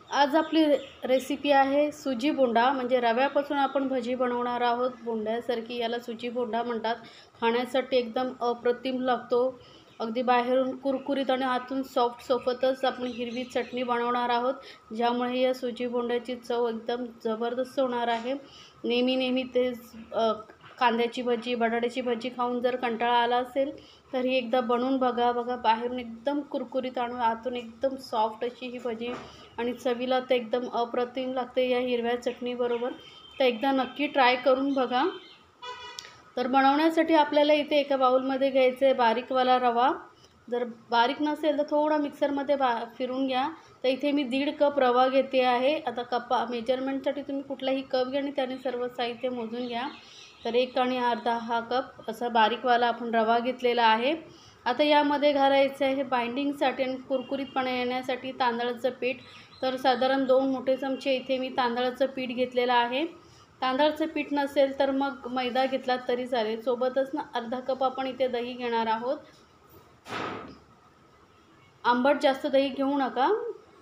आज आपली रेसिपी आहे सुजी बोंडा. म्हणजे रव्यापासून आपण भजी बनवणार आहोत. बोंड्यासारखी याला सुजी बोंडा म्हणतात. खाण्यासाठी एकदम अप्रतिम लागतो. अगदी बाहेरून कुरकुरीत आणि आतून सॉफ्ट सोबतच आपण हिरवी चटणी बनवणार आहोत, ज्यामुळे या सुजी बोंड्याची चव एकदम जबरदस्त होणार आहे. नेहमी तेच कांद्याची भजी, बटाट्याची भजी खाऊन जर कंटाळा आला असेल तर ही एकदा बनवून बघा. बाहेरून एकदम कुरकुरीत आणि आतून एकदम सॉफ्ट अशी ही भजी आणि चवीला तर एकदम अप्रतिम लागते या हिरव्या चटणीबरोबर. तर एकदा नक्की ट्राय करून बघा. तर बनवण्यासाठी आपल्याला इथे एका बाउलमध्ये घ्यायचं आहे बारीकवाला रवा. जर बारीक नसेल तर थोडा मिक्सरमध्ये फिरून घ्या. तर इथे मी 1.5 कप रवा घेते आहे. आता मेजरमेंटसाठी तुम्ही कुठलाही कप घ्या आणि त्याने सर्व साहित्य मोजून घ्या. तर 1 आणि अर्धा हा कप असा बारीकवाला आपण रवा घेतलेला आहे. आता यामध्ये घालायचं आहे बाइंडिंगसाठी आणि कुरकुरीतपणा येण्यासाठी तांदळाचं पीठ. तर साधारण 2 मोठे चमचे इथे मी तांदळाचं पीठ घेतलेलं आहे. तांदळाचं पीठ नसेल तर मग मैदा घेतला तरी चालेल. सोबतच अर्धा कप आपण इथे दही घेणार आहोत. आंबट जास्त दही घेऊ नका,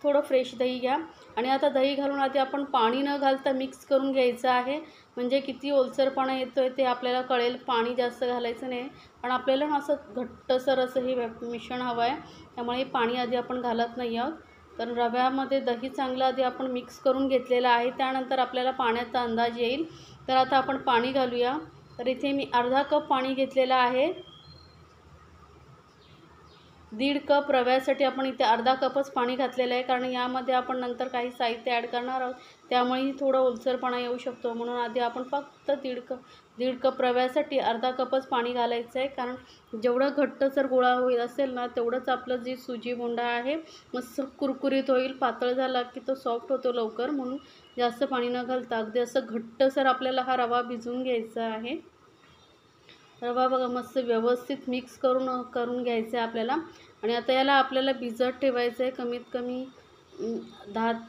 थोडं फ्रेश दही घ्या. आणि आता दही घालून आधी आपण पाणी न घालता मिक्स करून घ्यायचं आहे. म्हणजे किती ओलसरपणा येतो आहे ते आपल्याला कळेल. पाणी जास्त घालायचं नाही, पण आपल्याला असं घट्टसर असं हे मिश्रण हवं आहे. त्यामुळे पाणी आधी आपण घालत नाही आहोत. तर रव्यामध्ये दही चांगलं आधी आपण मिक्स करून घेतलेलं आहे. त्यानंतर आपल्याला पाण्याचा अंदाज येईल. तर आता आपण पाणी घालूया. तर इथे मी अर्धा कप पाणी घेतलेलं आहे. 1.5 कप रव्यासाठी आपण इथे अर्धा कपच पाणी घातलेलं आहे, कारण यामध्ये आपण नंतर काही साहित्य ॲड करणार आहोत. त्यामुळेही थोडा ओलसरपणा येऊ शकतो. म्हणून आधी आपण फक्त 1.5 कप रव्यासाठी अर्धा कपच पाणी घालायचं आहे. कारण जेवढं घट्टसर गोळा होईल असेल ना, तेवढंच आपलं जी सुजी बोंडा आहे मस्त कुरकुरीत होईल. पातळ झाला की तो सॉफ्ट होतो लवकर. म्हणून जास्त पाणी न घालता अगदी असं घट्टसर आपल्याला हा रवा भिजवून घ्यायचा आहे. रवा बघा मस्त व्यवस्थित मिक्स करून घ्यायचं आहे आपल्याला. आणि आता याला आपल्याला भिजत ठेवायचं आहे कमीत कमी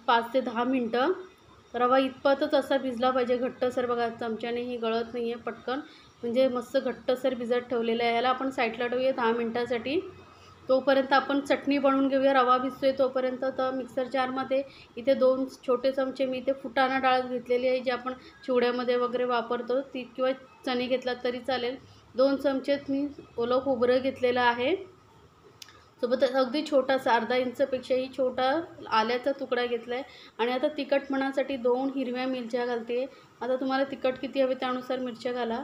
5 ते 10 मिनटं. रवा इतपतच असा भिजला पाहिजे घट्टसर. बघा चमच्यानेही गळत नाही आहे पटकन. म्हणजे मस्त घट्टसर भिजत ठेवलेलं आहे. याला आपण साईडला ठेवूया 10 मिनटासाठी. तोपर्यंत आपण चटणी बनवून घेऊया. रवा भिजतोय तोपर्यंत. तर मिक्सर जारमध्ये इथे 2 छोटे चमचे मी इथे फुटाणा डाळ घेतलेली आहे, जी आपण चिवड्यामध्ये वगैरे वापरतो ती, किंवा चणे घेतला तरी चालेल. 2 चमचे मी ओलं खोबरं घेतलेलं आहे. सोबत अगदी छोटासा अर्धा इंचपेक्षाही छोटा आल्याचा तुकडा घेतला आहे. आणि आता तिखटपणासाठी 2 हिरव्या मिरच्या घालते. आता तुम्हाला तिखट किती हवे त्यानुसार मिरच्या घाला.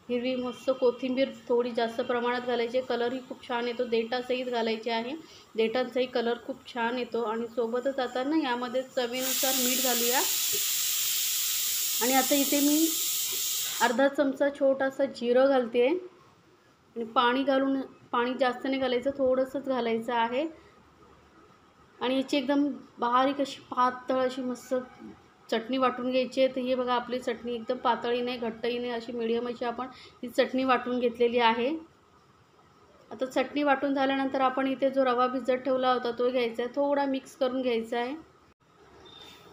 हिरवी मस्त कोथिंबीर थोडी जास्त प्रमाणात घालायची. कलरही खूप छान येतो. देठासहित घालायचे आहे. देठांचाही कलर खूप छान येतो. आणि सोबतच आता ना यामध्ये चवीनुसार मीठ घालूया. आणि आता इथे मी अर्धा चमचा छोटासा जिरं घालते. आणि पाणी जास्त नाही घालायचं, थोडंसंच घालायचं आहे. आणि याची एकदम बारीक अशी पातळ अशी मस्त चटणी वाटून घ्यायची आहे. तर हे बघा आपली चटणी एकदम पातळही नाही घट्टही नाही, अशी मिडियम अशी आपण ही चटणी वाटून घेतलेली आहे. आता चटणी वाटून झाल्यानंतर आपण इथे जो रवा भिजत ठेवला होता तो घ्यायचा आहे. थोडा मिक्स करून घ्यायचा आहे.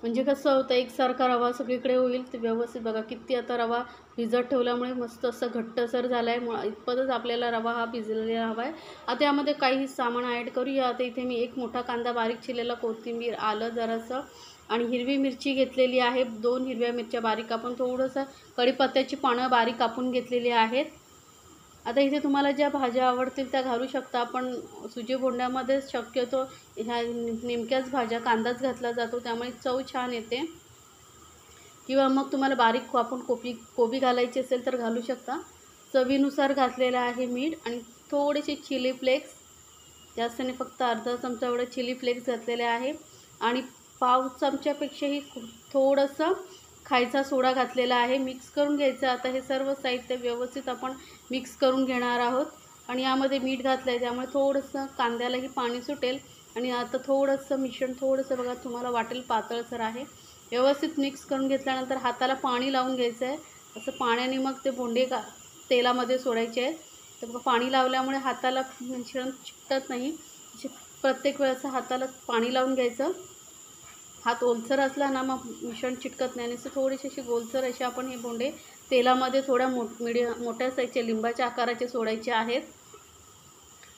म्हणजे कसं होतं एकसारखा रवा सगळीकडे होईल. ते व्यवस्थित बघा किती आता रवा भिजत ठेवल्यामुळे मस्त असं घट्टसर झाला आहे. इतपतच आपल्याला रवा हा भिजलेला हवा आहे. आता यामध्ये काही सामान ॲड करूया. आता इथे मी 1 मोठा कांदा बारीक चिरलेला, कोथिंबीर, आलं जरासं आणि हिरवी मिरची घेतलेली आहे. 2 हिरव्या मिरच्या बारीक कापून, थोडंसं कढीपत्त्याची पानं बारीक कापून घेतलेली आहेत. आता इथे तुम्हाला ज्या भाज्या आवडतील त्या घालू शकता. पण सुजी बोंड्यामध्ये शक्यतो ह्या नेमक्याच भाज्या कांदाच घातला जातो, त्यामुळे चव छान येते. किंवा मग तुम्हाला बारीक कापून कोबी घालायची असेल तर घालू शकता. चवीनुसार घातलेलं आहे मीठ. आणि थोडेसे चिली फ्लेक्स, जास्त नाही, फक्त अर्धा चमचा एवढे चिली फ्लेक्स घातलेले आहे. आणि पाव चमच्यापेक्षाही थोडंसं खायचा सोडा घातलेला आहे. मिक्स करून घ्यायचं. आता हे सर्व साहित्य व्यवस्थित आपण मिक्स करून घेणार आहोत. आणि यामध्ये मीठ घातलं आहे त्यामुळे थोडंसं कांद्यालाही पाणी सुटेल. आणि आता थोडंसं मिश्रण थोडंसं बघा तुम्हाला वाटेल पातळसर आहे. व्यवस्थित मिक्स करून घेतल्यानंतर हाताला पाणी लावून घ्यायचं आहे. असं पाण्याने मग ते बोंडे तेलामध्ये सोडायचे आहेत. तर बघा पाणी लावल्यामुळे हाताला मिश्रण चिकटत नाही. प्रत्येक वेळेस हाताला पाणी लावून घ्यायचं. हात ओलसर असला ना मग मिश्रण चिटकत नाही. आणि थोडीशी अशी गोलसर असे आपण हे बोंडे तेलामध्ये थोड्या मोठ्या साईजचे लिंबाच्या आकाराचे सोडायचे आहेत.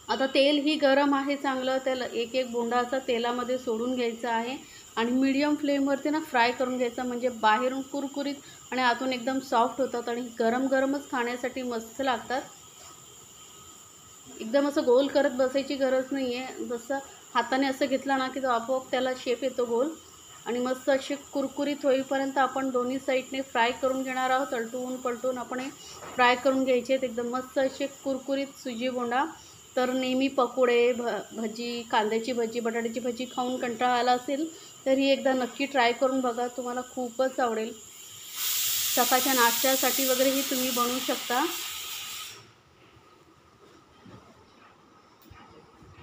आता तेल ही गरम आहे चांगलं. त्याला एक बोंडा असा तेलामध्ये सोडून घ्यायचा आहे. आणि मीडियम फ्लेमवरती ना फ्राय करून घ्यायचा, म्हणजे बाहेरून कुरकुरीत आणि आतून एकदम सॉफ्ट होतात आणि गरम गरमच खाण्यासाठी मस्त लागतात. एकदम असं गोल करत बसायची गरज नाही आहे. जसं हाताने असं घेतला ना की तो आपोआप त्याला शेप येतो गोल. आणि मस्त असे कुरकुरीत होईपर्यंत आपण दोन्ही साईडने फ्राय करून घेणार आहोत. अलटून पलटून आपण हे फ्राय करून घ्यायचे आहेत एकदम मस्त असे कुरकुरीत सुजी बोंडा. तर नेहमी पकोडे, भजी, कांद्याची भजी, बटाट्याची भजी खाऊन कंटाळा आला असेल तर ही एकदा नक्की ट्राय करून बघा, तुम्हाला खूपच आवडेल. सकाळच्या नाश्त्यासाठी वगैरेही तुम्ही बनवू शकता.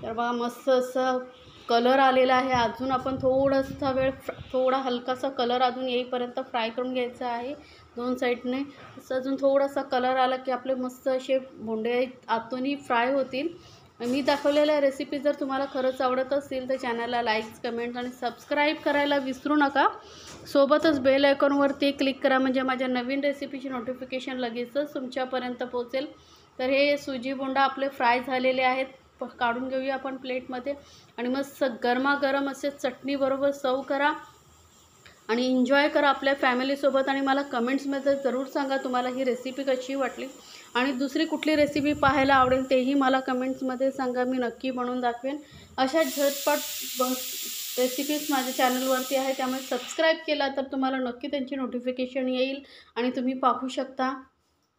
तर बघा मस्त असं कलर आलेला आहे. अजून आपण थोडासा वेळ थोडा हलकासा कलर अजून येईपर्यंत फ्राय करून घ्यायचा आहे दोन साईडने. असं अजून थोडासा कलर आला की आपले मस्त असे बोंडे आतूनही फ्राय होतील. मी दाखवलेल्या रेसिपी जर तुम्हाला खरंच आवडत असतील तर चॅनलला लाईक्स, कमेंट्स आणि सबस्क्राईब करायला विसरू नका. सोबतच बेल आयकॉनवरती क्लिक करा, म्हणजे माझ्या नवीन रेसिपीची नोटिफिकेशन लगेचच तुमच्यापर्यंत पोहोचेल. तर हे सुजी बोंडा आपले फ्राय झालेले आहेत. काढून घेऊया आपण प्लेटमध्ये आणि मस्त गरमागरम असे चटणीबरोबर सर्व करा आणि एन्जॉय करा आपल्या फॅमिलीसोबत. आणि मला कमेंट्समध्ये ज़रूर सांगा तुम्हाला ही रेसिपी कशी वाटली आणि दुसरी कुठली रेसिपी पाहायला आवडेल तेही मला कमेंट्समध्ये सांगा, मी नक्की बनवून दाखवेन. अशा झटपट रेसिपीज माझ्या चॅनलवरती आहे, त्यामुळे सबस्क्राईब केला तर तुम्हाला नक्की त्यांची नोटिफिकेशन येईल आणि तुम्ही पाहू शकता.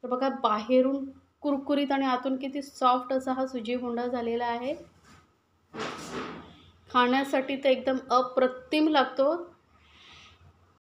तर बघा बाहेरून कुरकुरीत आणि आतून किती सॉफ्ट असा हा सुजी बोंडा झालेला आहे. खाण्यासाठी तर एकदम अप्रतिम लागतो.